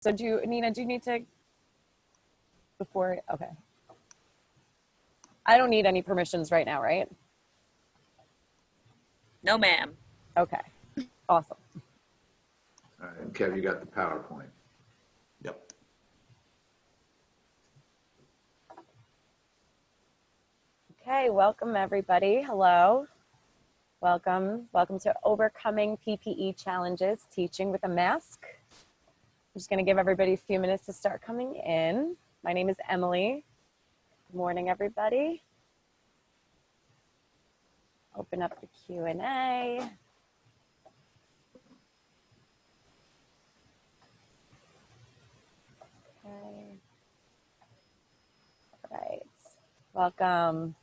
So Nina, do you need to, okay. I don't need any permissions right now, right? No, ma'am. Okay, awesome. All right, and Kev, you got the PowerPoint. Yep. Okay, welcome everybody. Hello. Welcome to Overcoming PPE Challenges, Teaching with a Mask. I'm just gonna give everybody a few minutes to start coming in. My name is Emily. Good morning, everybody. Open up the Q&A. Okay. All right, welcome.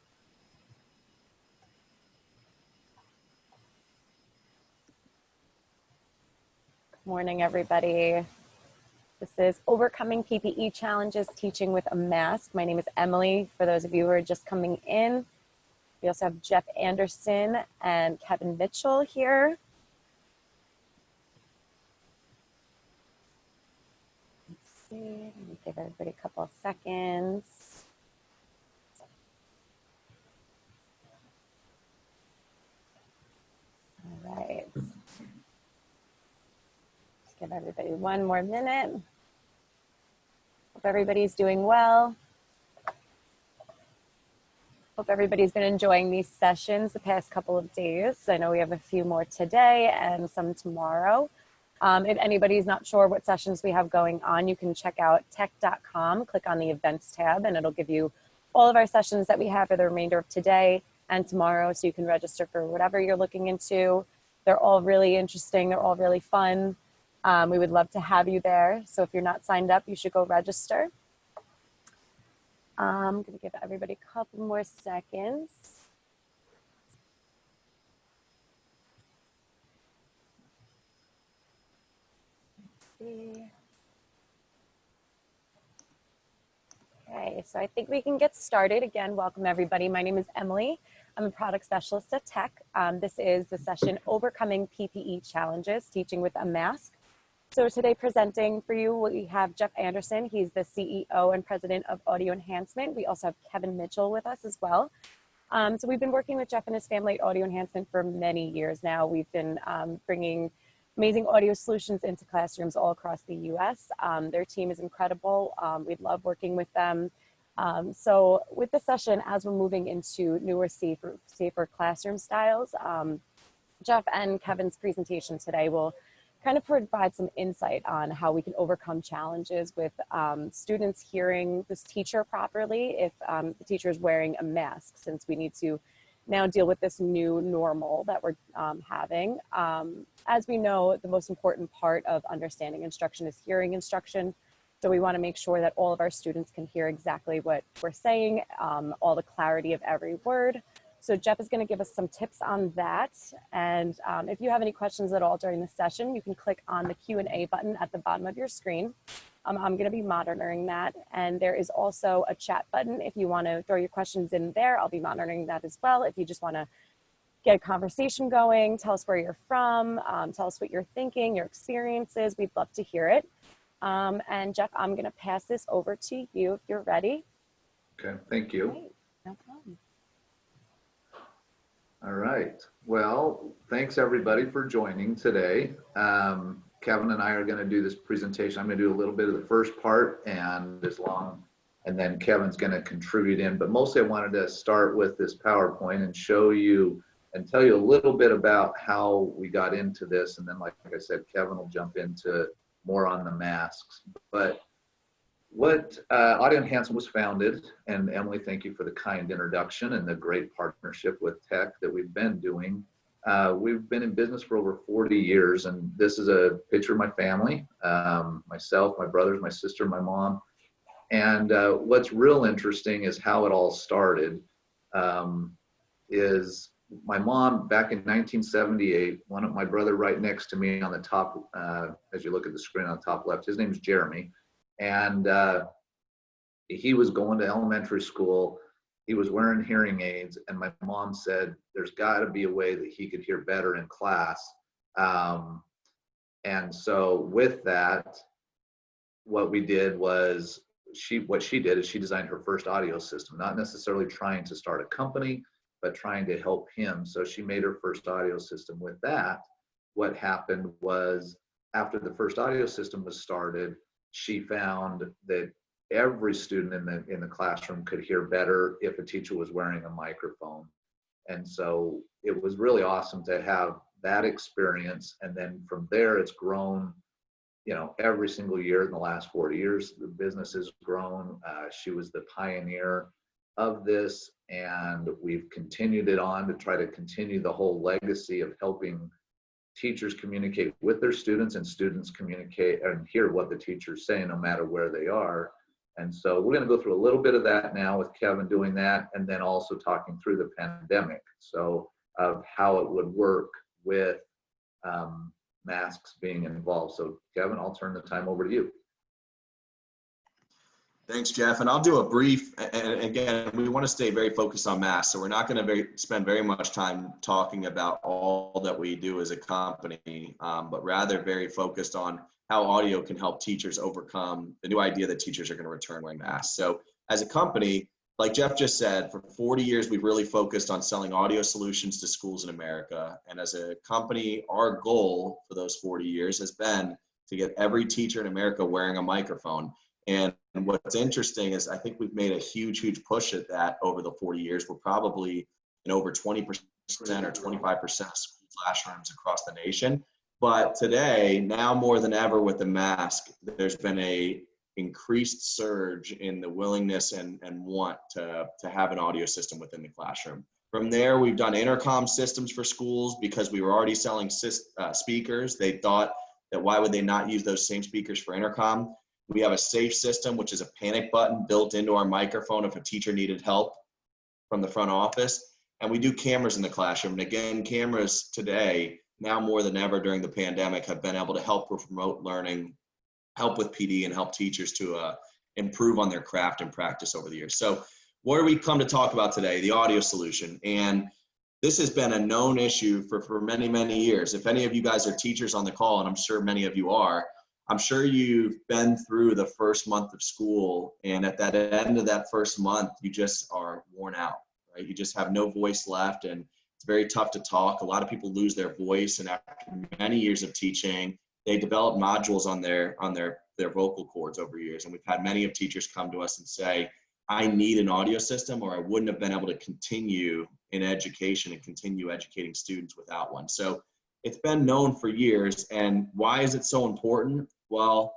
Good morning, everybody. This is Overcoming PPE Challenges, Teaching with a Mask. My name is Emily, for those of you who are just coming in. We also have Jeff Anderson and Kevin Mitchell here. Let's see, let me give everybody a couple of seconds. All right. Just give everybody one more minute. Hope everybody's doing well. Hope everybody's been enjoying these sessions the past couple of days. I know we have a few more today and some tomorrow. If anybody's not sure what sessions we have going on, you can check out tech.com, click on the events tab, and it'll give you all of our sessions that we have for the remainder of today and tomorrow, so you can register for whatever you're looking into. They're all really interesting, they're all really fun. We would love to have you there. So if you're not signed up, you should go register. I'm gonna give everybody a couple more seconds. Let's see. Okay, so I think we can get started. Again, welcome everybody. My name is Emily. I'm a product specialist at Tech. This is the session Overcoming PPE Challenges, Teaching with a Mask. So today presenting for you, we have Jeff Anderson. He's the CEO and president of Audio Enhancement. We also have Kevin Mitchell with us as well. So we've been working with Jeff and his family at Audio Enhancement for many years now. We've been bringing amazing audio solutions into classrooms all across the US. Their team is incredible. We love working with them. So with the session, as we're moving into newer, safer classroom styles, Jeff and Kevin's presentation today will kind of provide some insight on how we can overcome challenges with students hearing this teacher properly if the teacher is wearing a mask, since we need to now deal with this new normal that we're having. As we know, the most important part of understanding instruction is hearing instruction. So we want to make sure that all of our students can hear exactly what we're saying, all the clarity of every word. So Jeff is going to give us some tips on that. And if you have any questions at all during the session, you can click on the Q&A button at the bottom of your screen. I'm going to be monitoring that. And there is also a chat button. If you want to throw your questions in there, I'll be monitoring that as well. If you just want to get a conversation going, tell us where you're from, tell us what you're thinking, your experiences, we'd love to hear it. And Jeff, I'm going to pass this over to you if you're ready. Okay, thank you. Great. No problem. All right. Well, thanks everybody for joining today. Kevin and I are going to do this presentation. I'm going to do a little bit of the first part and then Kevin's going to contribute in. But mostly I wanted to start with this PowerPoint and show you and tell you a little bit about how we got into this. And then, like I said, Kevin will jump into more on the masks. But what Audio Enhancement was founded, and Emily, thank you for the kind introduction and the great partnership with Tech that we've been doing. We've been in business for over 40 years, and this is a picture of my family, myself, my brothers, my sister, my mom. And what's real interesting is how it all started. Is my mom, back in 1978, my brother right next to me on the top, as you look at the screen on the top left, his name is Jeremy. And he was going to elementary school. He was wearing hearing aids, and my mom said, there's got to be a way that he could hear better in class. And so with that, what we did was what she did is she designed her first audio system, not necessarily trying to start a company, but trying to help him. So she made her first audio system with that. What happened was after the first audio system was started, she found that every student in the classroom could hear better if a teacher was wearing a microphone. And so it was really awesome to have that experience. And then from there, it's grown, you know, every single year in the last 40 years, the business has grown. She was the pioneer of this, and we've continued it on to try to continue the whole legacy of helping teachers communicate with their students and students communicate and hear what the teachers say no matter where they are. And so we're going to go through a little bit of that now with Kevin doing that, and then also talking through the pandemic. So of how it would work with masks being involved. So Kevin, I'll turn the time over to you. Thanks, Jeff. And I'll do a brief, and again, we want to stay very focused on masks. So we're not going to spend very much time talking about all that we do as a company, but rather very focused on how audio can help teachers overcome the new idea that teachers are going to return wearing masks. So as a company, like Jeff just said, for 40 years, we've really focused on selling audio solutions to schools in America. And as a company, our goal for those 40 years has been to get every teacher in America wearing a microphone. And what's interesting is I think we've made a huge, huge push at that over the 40 years. We're probably in over 20% or 25% of school classrooms across the nation. But today, now more than ever with the mask, there's been a increased surge in the willingness and want to have an audio system within the classroom. From there, we've done intercom systems for schools because we were already selling speakers. They thought that why would they not use those same speakers for intercom? We have a safe system, which is a panic button built into our microphone if a teacher needed help from the front office. And we do cameras in the classroom. And again, cameras today, now more than ever during the pandemic, have been able to help with remote learning, help with PD, and help teachers to improve on their craft and practice over the years. So what do we come to talk about today? The audio solution. And this has been a known issue for many, many years. If any of you guys are teachers on the call, and I'm sure many of you are, I'm sure you've been through the first month of school, and at that end of that first month, you just are worn out, right? You just have no voice left, and it's very tough to talk. A lot of people lose their voice, and after many years of teaching, they develop nodules on their vocal cords over years. And we've had many of teachers come to us and say, I need an audio system, or I wouldn't have been able to continue in education and continue educating students without one. So it's been known for years. And why is it so important? Well,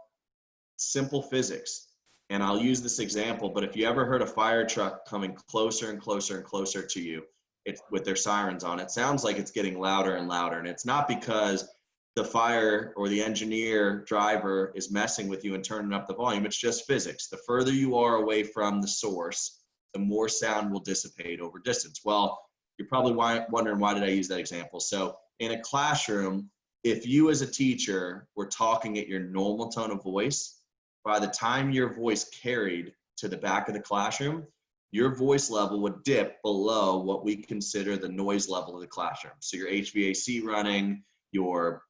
simple physics. And I'll use this example, but if you ever heard a fire truck coming closer and closer and closer to you, it's with their sirens on, it sounds like it's getting louder and louder. And it's not because the fire or the engineer driver is messing with you and turning up the volume. It's just physics. The further you are away from the source, the more sound will dissipate over distance. Well, you're probably wondering, why did I use that example? So in a classroom, if you as a teacher were talking at your normal tone of voice, by the time your voice carried to the back of the classroom, your voice level would dip below what we consider the noise level of the classroom. So your HVAC running, your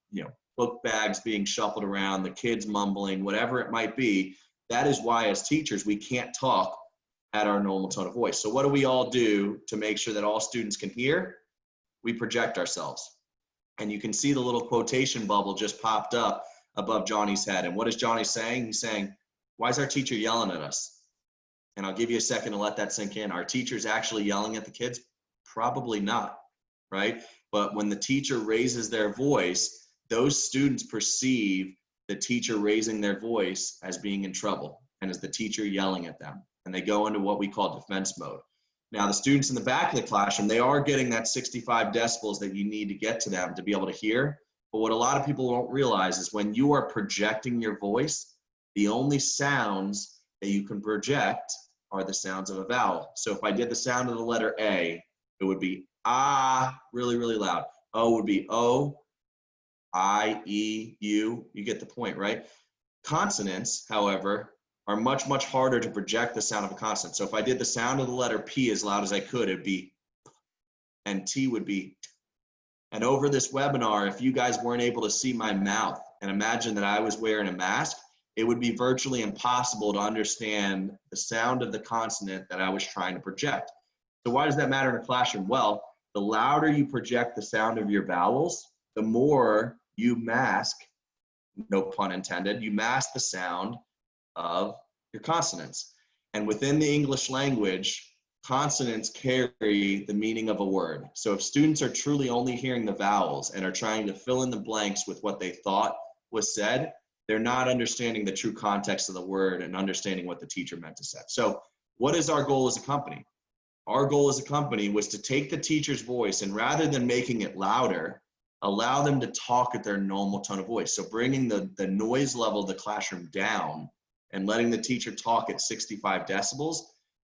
book bags being shuffled around, the kids mumbling, whatever it might be. That is why as teachers, we can't talk at our normal tone of voice. So what do we all do to make sure that all students can hear? We project ourselves. And you can see the little quotation bubble just popped up above Johnny's head. And what is Johnny saying? He's saying, why is our teacher yelling at us? And I'll give you a second to let that sink in. Are teachers actually yelling at the kids? Probably not, right? But when the teacher raises their voice, those students perceive the teacher raising their voice as being in trouble and as the teacher yelling at them. And they go into what we call defense mode. Now, the students in the back of the classroom, they are getting that 65 decibels that you need to get to them to be able to hear. But what a lot of people don't realize is when you are projecting your voice, the only sounds that you can project are the sounds of a vowel. So if I did the sound of the letter A, it would be ah, really, really loud. O would be O, I, E, U. You get the point, right? Consonants, however, are much, much harder to project the sound of a consonant. So if I did the sound of the letter P as loud as I could, it'd be P, and T would be T. And over this webinar, if you guys weren't able to see my mouth and imagine that I was wearing a mask, it would be virtually impossible to understand the sound of the consonant that I was trying to project. So why does that matter in a classroom? Well, the louder you project the sound of your vowels, the more you mask, no pun intended, you mask the sound of your consonants. And within the English language, consonants carry the meaning of a word. So if students are truly only hearing the vowels and are trying to fill in the blanks with what they thought was said, they're not understanding the true context of the word and understanding what the teacher meant to say. So what is our goal as a company? Our goal as a company was to take the teacher's voice and rather than making it louder, allow them to talk at their normal tone of voice. So bringing the noise level of the classroom down and letting the teacher talk at 65 decibels,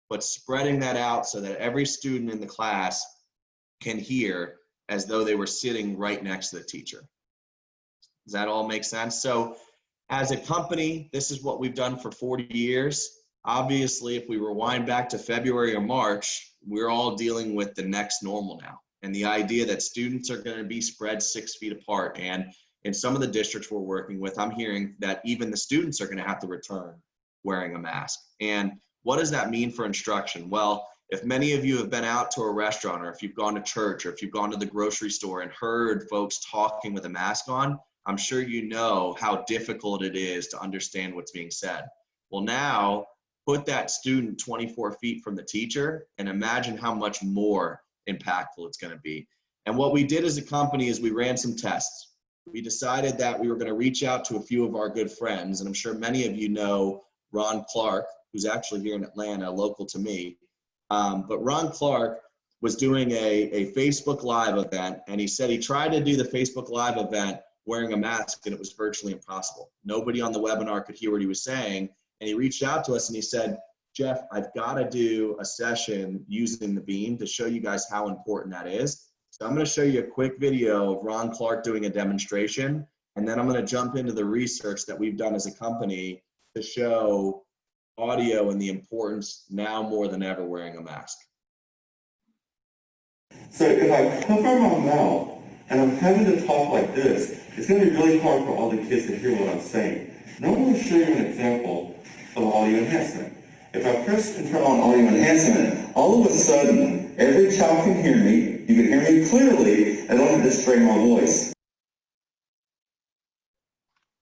but spreading that out so that every student in the class can hear as though they were sitting right next to the teacher. Does that all make sense? So as a company, this is what we've done for 40 years. Obviously, if we rewind back to February or March, we're all dealing with the next normal now. And the idea that students are going to be spread 6 feet apart. And in some of the districts we're working with, I'm hearing that even the students are going to have to return wearing a mask. And what does that mean for instruction? Well, if many of you have been out to a restaurant, or if you've gone to church, or if you've gone to the grocery store and heard folks talking with a mask on, I'm sure you know how difficult it is to understand what's being said. Well, now put that student 24 feet from the teacher and imagine how much more impactful it's going to be. And what we did as a company is we ran some tests. We decided that we were going to reach out to a few of our good friends, and I'm sure many of you know Ron Clark, who's actually here in Atlanta, local to me. But Ron Clark was doing a Facebook Live event, and he said he tried to do the Facebook Live event wearing a mask, and it was virtually impossible. Nobody on the webinar could hear what he was saying, and he reached out to us and he said, Jeff, I've got to do a session using the beam to show you guys how important that is. So I'm going to show you a quick video of Ron Clark doing a demonstration, and then I'm going to jump into the research that we've done as a company to show audio and the importance now more than ever wearing a mask. So if I cover my mouth and I'm having to talk like this, it's going to be really hard for all the kids to hear what I'm saying. Now I'm going to show you an example of audio enhancement. If I press and turn on audio enhancement, all of a sudden, every child can hear me, you can hear me clearly, and I don't have to strain my voice.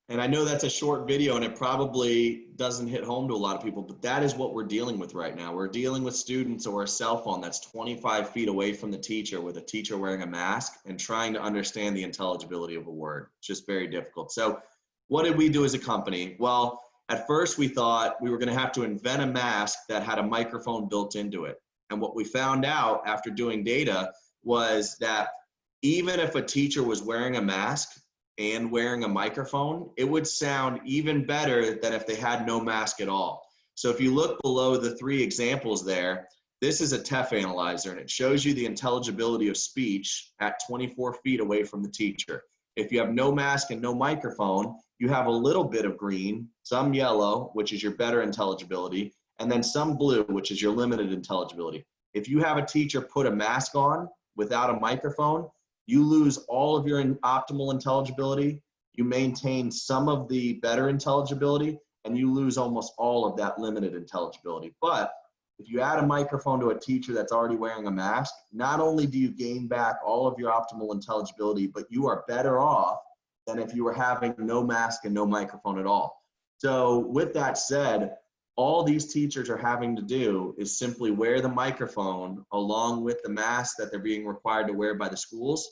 And I know that's a short video and it probably doesn't hit home to a lot of people, but that is what we're dealing with right now. We're dealing with students or a cell phone that's 25 feet away from the teacher with a teacher wearing a mask and trying to understand the intelligibility of a word. It's just very difficult. So what did we do as a company? Well, at first we thought we were going to have to invent a mask that had a microphone built into it. And what we found out after doing data was that even if a teacher was wearing a mask and wearing a microphone, it would sound even better than if they had no mask at all. So if you look below the 3 examples there, this is a TEF Analyzer, and it shows you the intelligibility of speech at 24 feet away from the teacher. If you have no mask and no microphone, you have a little bit of green, some yellow, which is your better intelligibility, and then some blue, which is your limited intelligibility. If you have a teacher put a mask on without a microphone, you lose all of your optimal intelligibility, you maintain some of the better intelligibility, and you lose almost all of that limited intelligibility. But if you add a microphone to a teacher that's already wearing a mask, not only do you gain back all of your optimal intelligibility, but you are better off than if you were having no mask and no microphone at all. So with that said, all these teachers are having to do is simply wear the microphone along with the mask that they're being required to wear by the schools,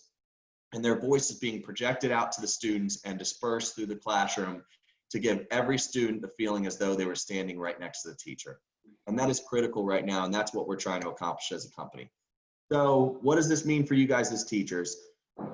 and their voice is being projected out to the students and dispersed through the classroom to give every student the feeling as though they were standing right next to the teacher. And that is critical right now, and that's what we're trying to accomplish as a company. So what does this mean for you guys as teachers?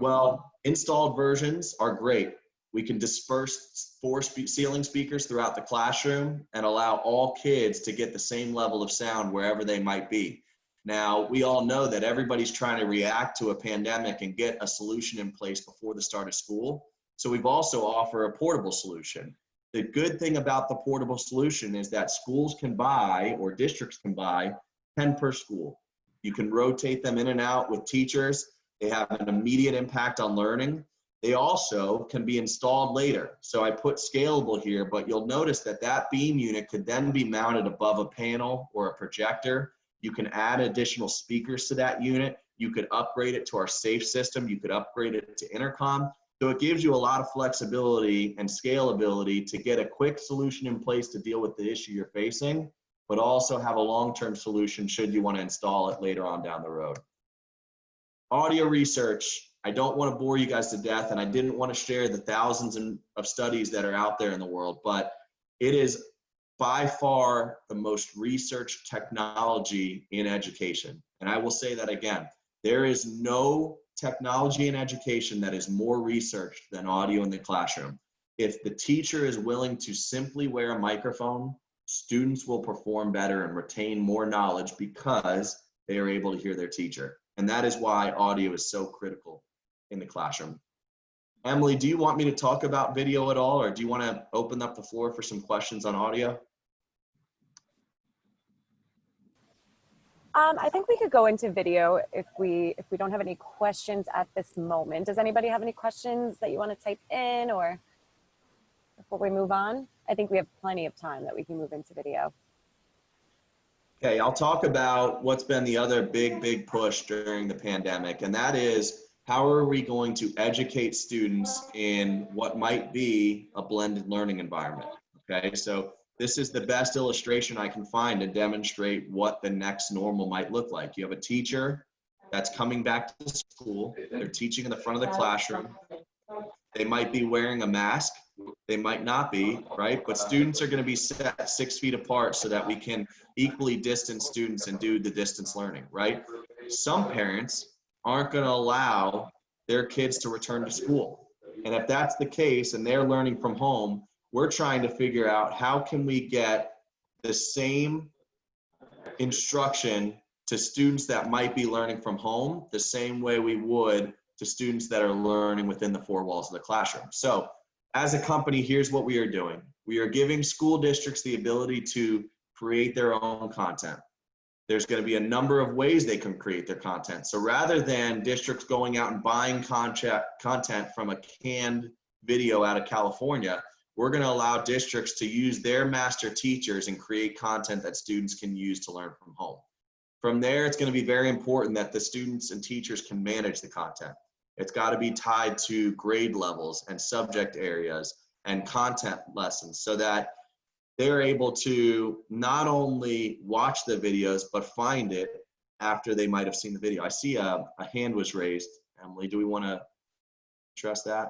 Well, installed versions are great. We can disperse 4 ceiling speakers throughout the classroom and allow all kids to get the same level of sound wherever they might be. Now, we all know that everybody's trying to react to a pandemic and get a solution in place before the start of school. So we've also offered a portable solution. The good thing about the portable solution is that schools can buy, or districts can buy, 10 per school. You can rotate them in and out with teachers. They have an immediate impact on learning. They also can be installed later. So I put scalable here, but you'll notice that that beam unit could then be mounted above a panel or a projector. You can add additional speakers to that unit. You could upgrade it to our safe system. You could upgrade it to intercom. So it gives you a lot of flexibility and scalability to get a quick solution in place to deal with the issue you're facing, but also have a long-term solution should you want to install it later on down the road. Audio research. I don't want to bore you guys to death, and I didn't want to share the thousands of studies that are out there in the world, but it is by far the most researched technology in education. And I will say that again, there is no technology in education that is more researched than audio in the classroom. If the teacher is willing to simply wear a microphone, students will perform better and retain more knowledge because they are able to hear their teacher. And that is why audio is so critical in the classroom. Emily, do you want me to talk about video at all, or do you want to open up the floor for some questions on audio? I think we could go into video if we don't have any questions at this moment. Does anybody have any questions that you want to type in, or before we move on? I think we have plenty of time that we can move into video. Okay, I'll talk about what's been the other big push during the pandemic, and that is how are we going to educate students in what might be a blended learning environment. Okay, so this is the best illustration I can find to demonstrate what the next normal might look like. You have a teacher that's coming back to school. They're teaching in the front of the classroom. They might be wearing a mask. They might not be, right? But students are going to be set 6 feet apart so that we can equally distance students and do the distance learning, right? Some parents aren't going to allow their kids to return to school. And if that's the case and they're learning from home, we're trying to figure out how can we get the same instruction to students that might be learning from home the same way we would to students that are learning within the four walls of the classroom. So as a company, here's what we are doing. We are giving school districts the ability to create their own content. There's going to be a number of ways they can create their content. So rather than districts going out and buying content from a canned video out of California, we're going to allow districts to use their master teachers and create content that students can use to learn from home. From there, it's going to be very important that the students and teachers can manage the content. It's got to be tied to grade levels and subject areas and content lessons so that they're able to not only watch the videos, but find it after they might have seen the video. I see a hand was raised. Emily, do we want to address that?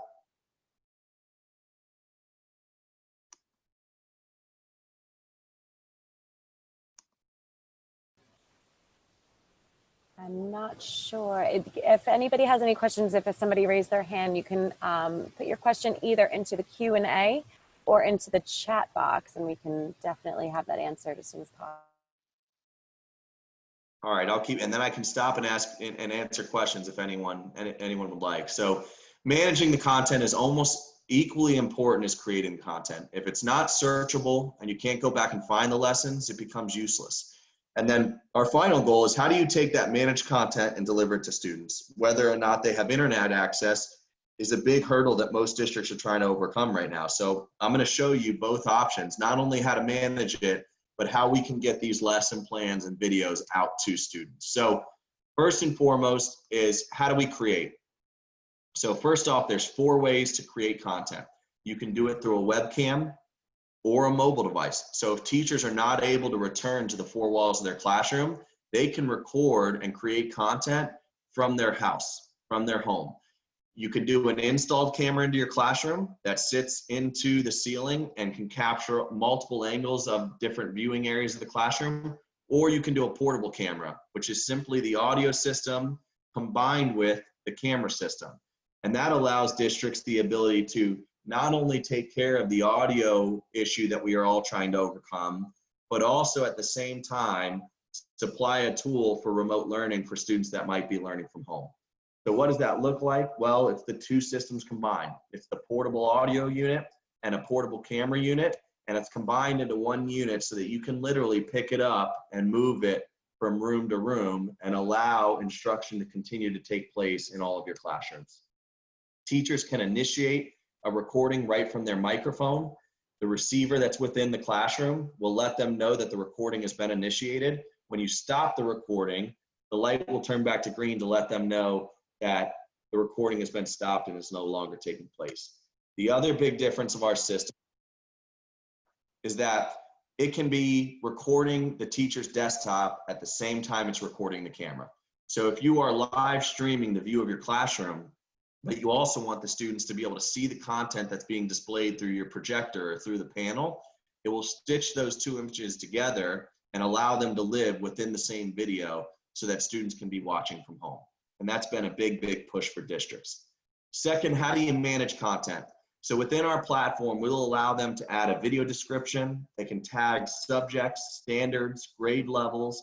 I'm not sure. If anybody has any questions, if somebody raised their hand, you can put your question either into the Q&A or into the chat box, and we can definitely have that answered as soon as possible. All right, I'll keep, and then I can stop and ask and answer questions if anyone would like. So managing the content is almost equally important as creating the content. If it's not searchable and you can't go back and find the lessons, it becomes useless. And then our final goal is how do you take that managed content and deliver it to students? Whether or not they have internet access is a big hurdle that most districts are trying to overcome right now. So I'm going to show you both options, not only how to manage it, but how we can get these lesson plans and videos out to students. So first and foremost is how do we create? So first off, there's 4 ways to create content. You can do it through a webcam or a mobile device. So if teachers are not able to return to the 4 walls of their classroom, they can record and create content from their house, from their home. You could do an installed camera into your classroom that sits into the ceiling and can capture multiple angles of different viewing areas of the classroom, or you can do a portable camera, which is simply the audio system combined with the camera system. And that allows districts the ability to not only take care of the audio issue that we are all trying to overcome, but also at the same time supply a tool for remote learning for students that might be learning from home. So what does that look like? Well, it's the 2 systems combined. It's the portable audio unit and a portable camera unit, and it's combined into one unit so that you can literally pick it up and move it from room to room and allow instruction to continue to take place in all of your classrooms. Teachers can initiate a recording right from their microphone. The receiver that's within the classroom will let them know that the recording has been initiated. When you stop the recording, the light will turn back to green to let them know that the recording has been stopped and is no longer taking place. The other big difference of our system is that it can be recording the teacher's desktop at the same time it's recording the camera. So if you are live streaming the view of your classroom, but you also want the students to be able to see the content that's being displayed through your projector or through the panel, it will stitch those two images together and allow them to live within the same video so that students can be watching from home. And that's been a big, big push for districts. Second, how do you manage content? So within our platform, we'll allow them to add a video description. They can tag subjects, standards, grade levels.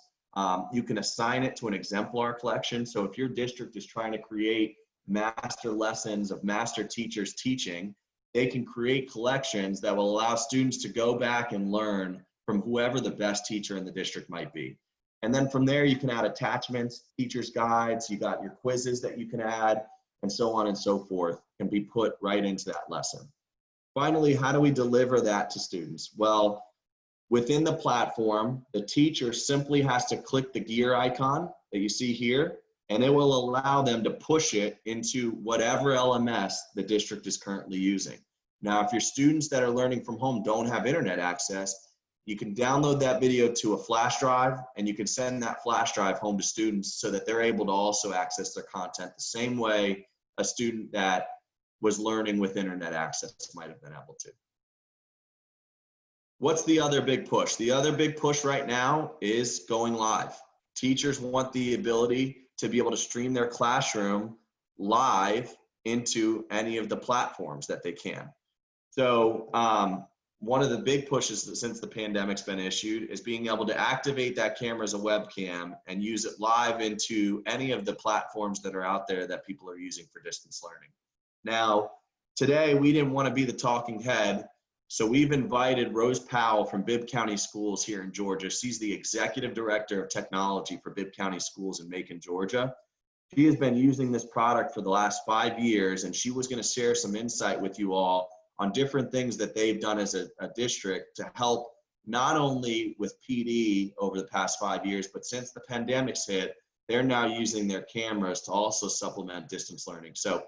You can assign it to an exemplar collection. So if your district is trying to create master lessons of master teachers teaching, they can create collections that will allow students to go back and learn from whoever the best teacher in the district might be. And then from there, you can add attachments, teachers' guides, you got your quizzes that you can add, and so on and so forth can be put right into that lesson. Finally, how do we deliver that to students? Well, within the platform, the teacher simply has to click the gear icon that you see here, and it will allow them to push it into whatever LMS the district is currently using. Now, if your students that are learning from home don't have internet access, you can download that video to a flash drive, and you can send that flash drive home to students so that they're able to also access their content the same way a student that was learning with internet access might have been able to. What's the other big push? The other big push right now is going live. Teachers want the ability to be able to stream their classroom live into any of the platforms that they can. So one of the big pushes since the pandemic's been issued is being able to activate that camera as a webcam and use it live into any of the platforms that are out there that people are using for distance learning. Now, today we didn't want to be the talking head, so we've invited Rose Powell from Bibb County Schools here in Georgia. She's the Executive Director of Technology for Bibb County Schools in Macon, Georgia. She has been using this product for the last 5 years, and she was going to share some insight with you all on different things that they've done as a district to help not only with PD over the past 5 years, but since the pandemic's hit, they're now using their cameras to also supplement distance learning. So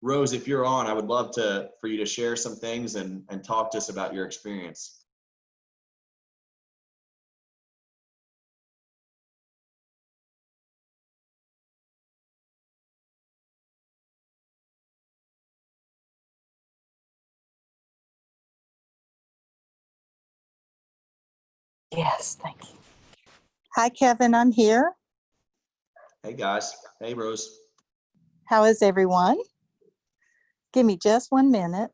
Rose, if you're on, I would love for you to share some things and talk to us about your experience. Yes, thank you. Hi, Kevin, I'm here. Hey guys. Hey Rose. How is everyone? Give me just 1 minute.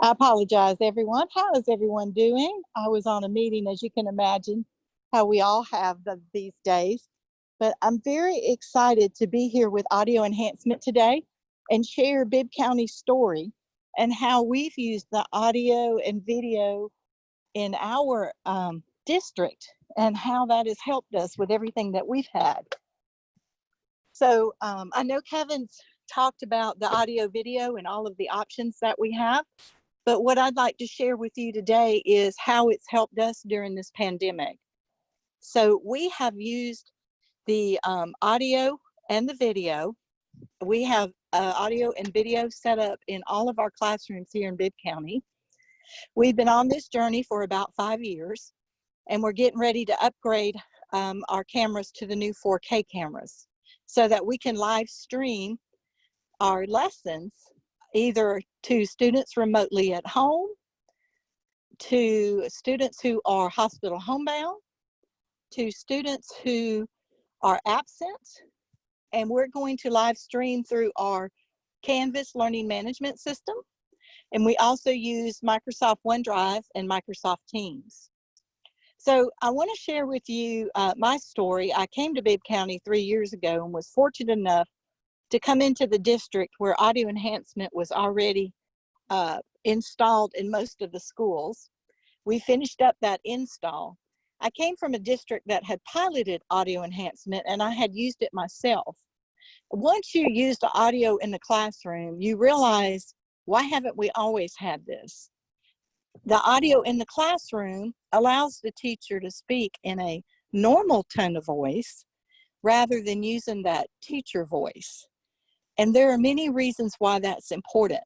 I apologize, everyone. How is everyone doing? I was on a meeting, as you can imagine, how we all have these days. But I'm very excited to be here with Audio Enhancement today and share Bibb County's story and how we've used the audio and video in our district and how that has helped us with everything that we've had. So I know Kevin's talked about the audio video and all of the options that we have, but what I'd like to share with you today is how it's helped us during this pandemic. So we have used the audio and the video. We have audio and video set up in all of our classrooms here in Bibb County. We've been on this journey for about 5 years, and we're getting ready to upgrade our cameras to the new 4K cameras so that we can live stream our lessons either to students remotely at home, to students who are hospital homebound, to students who are absent, and we're going to live stream through our Canvas learning management system. And we also use Microsoft OneDrive and Microsoft Teams. So I want to share with you my story. I came to Bibb County 3 years ago and was fortunate enough to come into the district where audio enhancement was already installed in most of the schools. We finished up that install. I came from a district that had piloted audio enhancement, and I had used it myself. Once you use the audio in the classroom, you realize, why haven't we always had this? The audio in the classroom allows the teacher to speak in a normal tone of voice rather than using that teacher voice. And there are many reasons why that's important.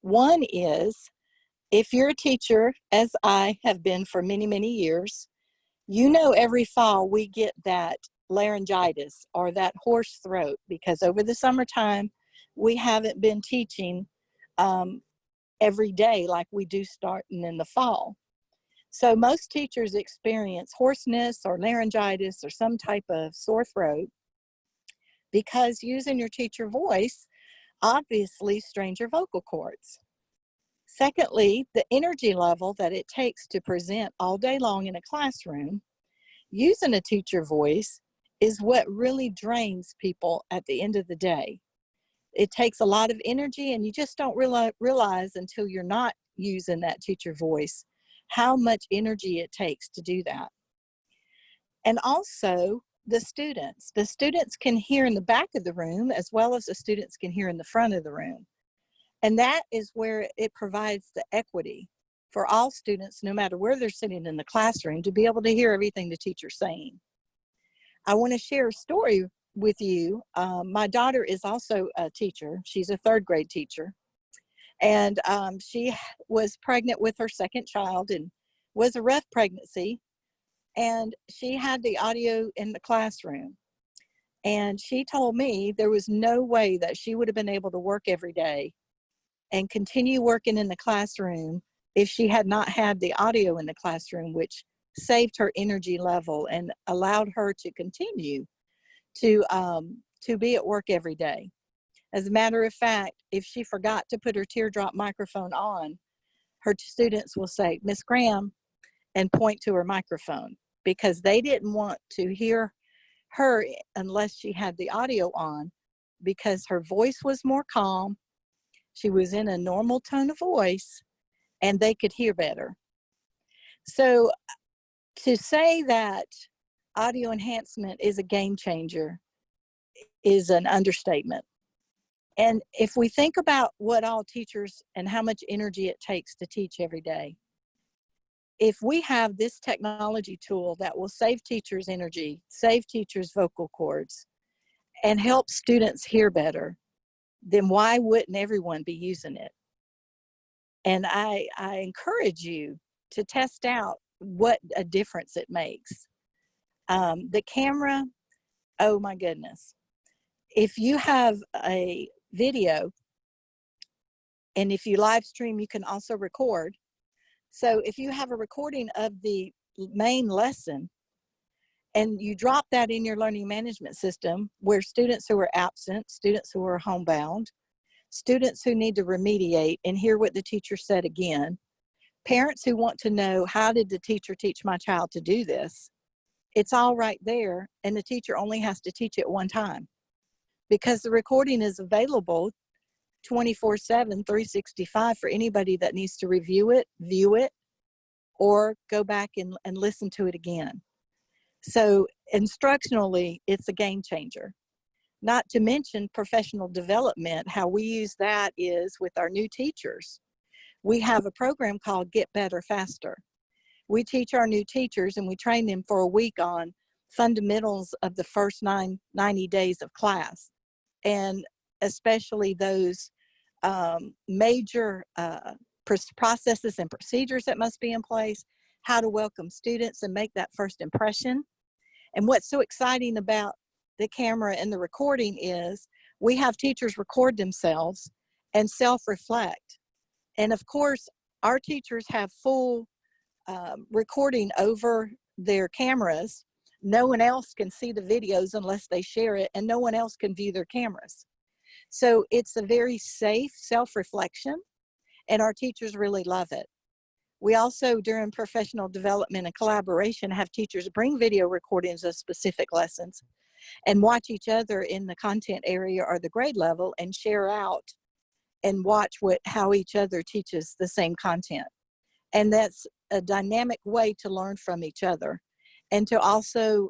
One is, if you're a teacher, as I have been for many, many years, you know every fall we get that laryngitis or that hoarse throat because over the summertime, we haven't been teaching every day like we do starting in the fall. So most teachers experience hoarseness or laryngitis or some type of sore throat because using your teacher voice obviously strains your vocal cords. Secondly, the energy level that it takes to present all day long in a classroom, using a teacher voice is what really drains people at the end of the day. It takes a lot of energy, and you just don't realize until you're not using that teacher voice how much energy it takes to do that. And also the students can hear in the back of the room as well as the students can hear in the front of the room. And that is where it provides the equity for all students, no matter where they're sitting in the classroom, to be able to hear everything the teacher's saying. I want to share a story with you. My daughter is also a teacher. She's a third grade teacher. And she was pregnant with her second child and was a rough pregnancy. And she had the audio in the classroom. And she told me there was no way that she would have been able to work every day and continue working in the classroom if she had not had the audio in the classroom, which saved her energy level and allowed her to continue to be at work every day. As a matter of fact, if she forgot to put her teardrop microphone on, her students will say, "Miss Graham," and point to her microphone, because they didn't want to hear her unless she had the audio on, because her voice was more calm, she was in a normal tone of voice, and they could hear better. So to say that audio enhancement is a game changer is an understatement. And if we think about what all teachers and how much energy it takes to teach every day, if we have this technology tool that will save teachers energy, save teachers vocal cords, and help students hear better, then why wouldn't everyone be using it? And I encourage you to test out what a difference it makes. The camera, oh my goodness. If you have a video, and if you live stream, you can also record. So if you have a recording of the main lesson and you drop that in your learning management system, where students who are absent, students who are homebound, students who need to remediate and hear what the teacher said again, parents who want to know, how did the teacher teach my child to do this? It's all right there, and the teacher only has to teach it one time, because the recording is available 24/7, 365 for anybody that needs to review it, view it, or go back and listen to it again. So instructionally, it's a game changer. Not to mention professional development. How we use that is with our new teachers. We have a program called Get Better Faster. We teach our new teachers and we train them for a week on fundamentals of the first 90 days of class, and especially those major processes and procedures that must be in place, how to welcome students and make that first impression. And what's so exciting about the camera and the recording is we have teachers record themselves and self-reflect. And of course, our teachers have full recording over their cameras. No one else can see the videos unless they share it, and no one else can view their cameras. So it's a very safe self-reflection, and our teachers really love it. We also, during professional development and collaboration, have teachers bring video recordings of specific lessons and watch each other in the content area or the grade level and share out and watch how each other teaches the same content. And that's a dynamic way to learn from each other, and to also,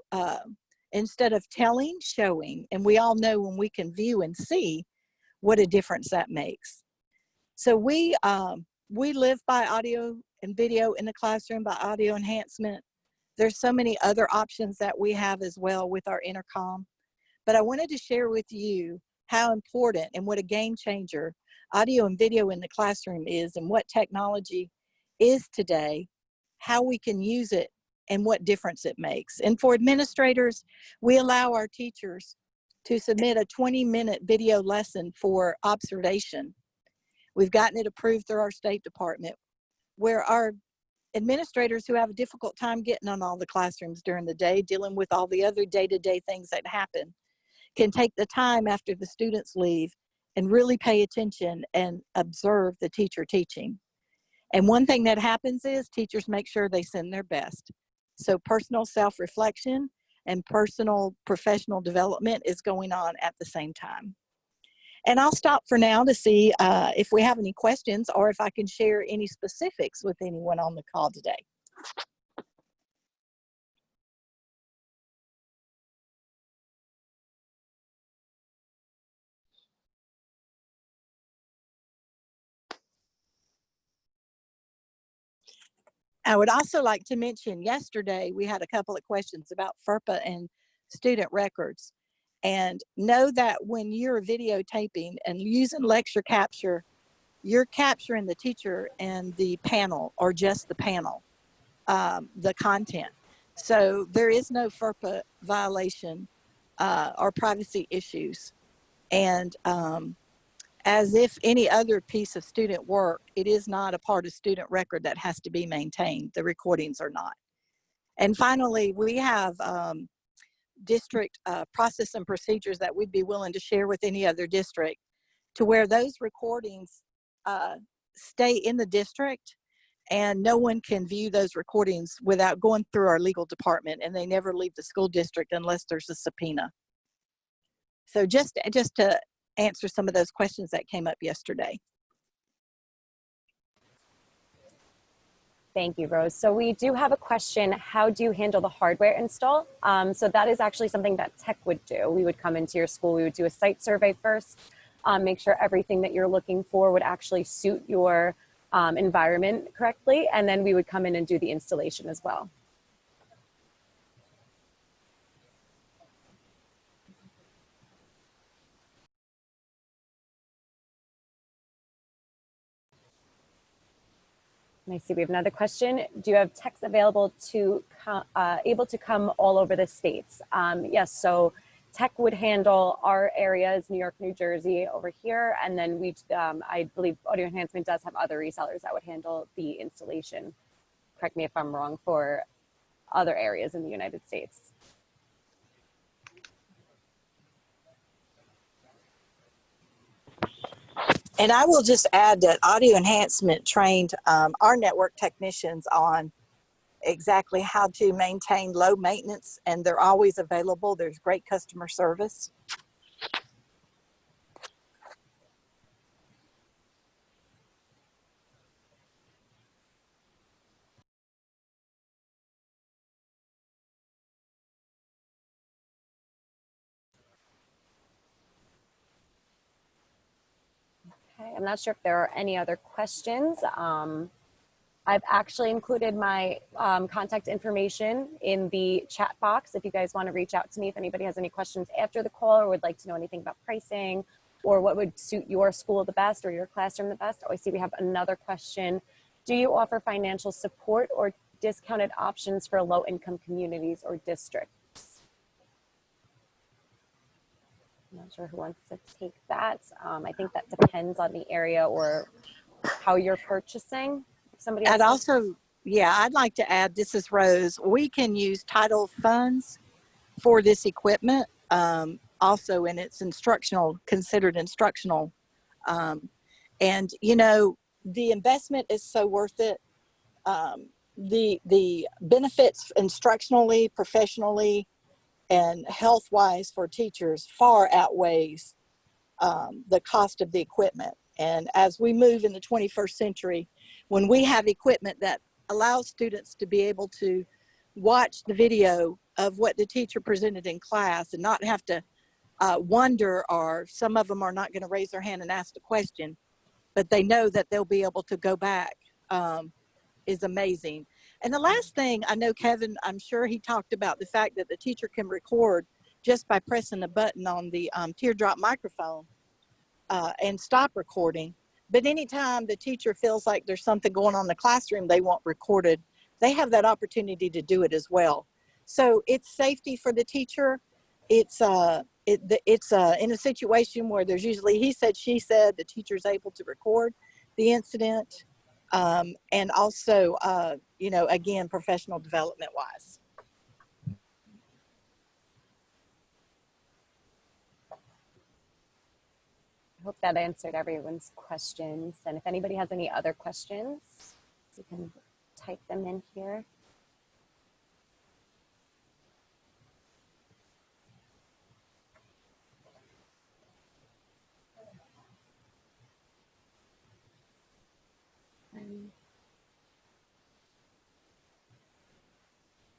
instead of telling, showing. And we all know when we can view and see what a difference that makes. So we live by audio and video in the classroom, by audio enhancement. There's so many other options that we have as well with our intercom. But I wanted to share with you how important and what a game changer audio and video in the classroom is, and what technology is today, how we can use it, and what difference it makes. And for administrators, we allow our teachers to submit a 20-minute video lesson for observation. We've gotten it approved through our State Department, where our administrators who have a difficult time getting on all the classrooms during the day, dealing with all the other day-to-day things that happen, can take the time after the students leave and really pay attention and observe the teacher teaching. And one thing that happens is teachers make sure they send their best. So personal self-reflection and personal professional development is going on at the same time. And I'll stop for now to see if we have any questions, or if I can share any specifics with anyone on the call today. I would also like to mention, yesterday we had a couple of questions about FERPA and student records. And know that when you're videotaping and using lecture capture, you're capturing the teacher and the panel, or just the panel, the content. So there is no FERPA violation or privacy issues. And as if any other piece of student work, it is not a part of student record that has to be maintained. The recordings are not. And finally, we have district process and procedures that we'd be willing to share with any other district, to where those recordings stay in the district, and no one can view those recordings without going through our legal department, and they never leave the school district unless there's a subpoena. So just to answer some of those questions that came up yesterday. Thank you, Rose. So we do have a question. How do you handle the hardware install? So that is actually something that tech would do. We would come into your school, we would do a site survey first, make sure everything that you're looking for would actually suit your environment correctly, and then we would come in and do the installation as well. And I see we have another question. Do you have techs available to able to come all over the states? Yes, so tech would handle our areas, New York, New Jersey over here. And then we, I believe Audio Enhancement does have other resellers that would handle the installation. Correct me if I'm wrong, for other areas in the United States. And I will just add that Audio Enhancement trained our network technicians on exactly how to maintain low maintenance, and they're always available. There's great customer service. Okay, I'm not sure if there are any other questions. I've actually included my contact information in the chat box if you guys want to reach out to me if anybody has any questions after the call, or would like to know anything about pricing, or what would suit your school the best or your classroom the best. Oh, I see we have another question. Do you offer financial support or discounted options for low-income communities or districts? I'm not sure who wants to take that. I think that depends on the area or how you're purchasing. Somebody else. I'd also, yeah, I'd like to add, this is Rose, we can use title funds for this equipment also, and it's instructional, considered instructional. And you know, the investment is so worth it. The benefits instructionally, professionally, and health-wise for teachers far outweighs the cost of the equipment. And as we move in the 21st century, when we have equipment that allows students to be able to watch the video of what the teacher presented in class and not have to wonder, or some of them are not going to raise their hand and ask the question, but they know that they'll be able to go back, is amazing. And the last thing, I know Kevin, I'm sure he talked about the fact that the teacher can record just by pressing a button on the teardrop microphone and stop recording. But anytime the teacher feels like there's something going on in the classroom they want recorded, they have that opportunity to do it as well. So it's safety for the teacher. It's in a situation where there's usually he said, she said, the teacher's able to record the incident. And also, you know, again, professional development wise. I hope that answered everyone's questions. And if anybody has any other questions, you can type them in here.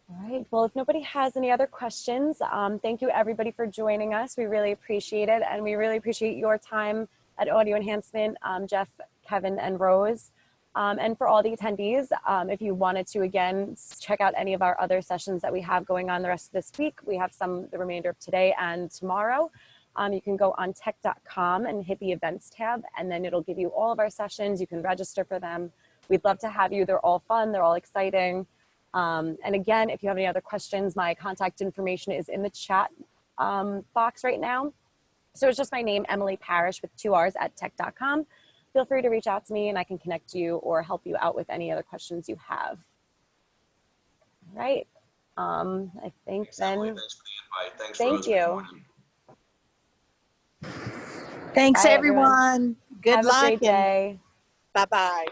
All right, well, if nobody has any other questions, thank you everybody for joining us. We really appreciate it. And we really appreciate your time at Audio Enhancement, Jeff, Kevin, and Rose. And for all the attendees, if you wanted to, again, check out any of our other sessions that we have going on the rest of this week. We have some the remainder of today and tomorrow. You can go on tech.com and hit the events tab, and then it'll give you all of our sessions. You can register for them. We'd love to have you. They're all fun. They're all exciting. And again, if you have any other questions, my contact information is in the chat box right now. So it's just my name, Emily Parrish, with 2 R's at tech.com. Feel free to reach out to me and I can connect you or help you out with any other questions you have. All right. I think Thanks, then. Emily. Thanks for the invite. Thanks, Thank Rose, you. for joining. Thanks, Bye, everyone. everyone. Good Have luck a great and day. bye-bye.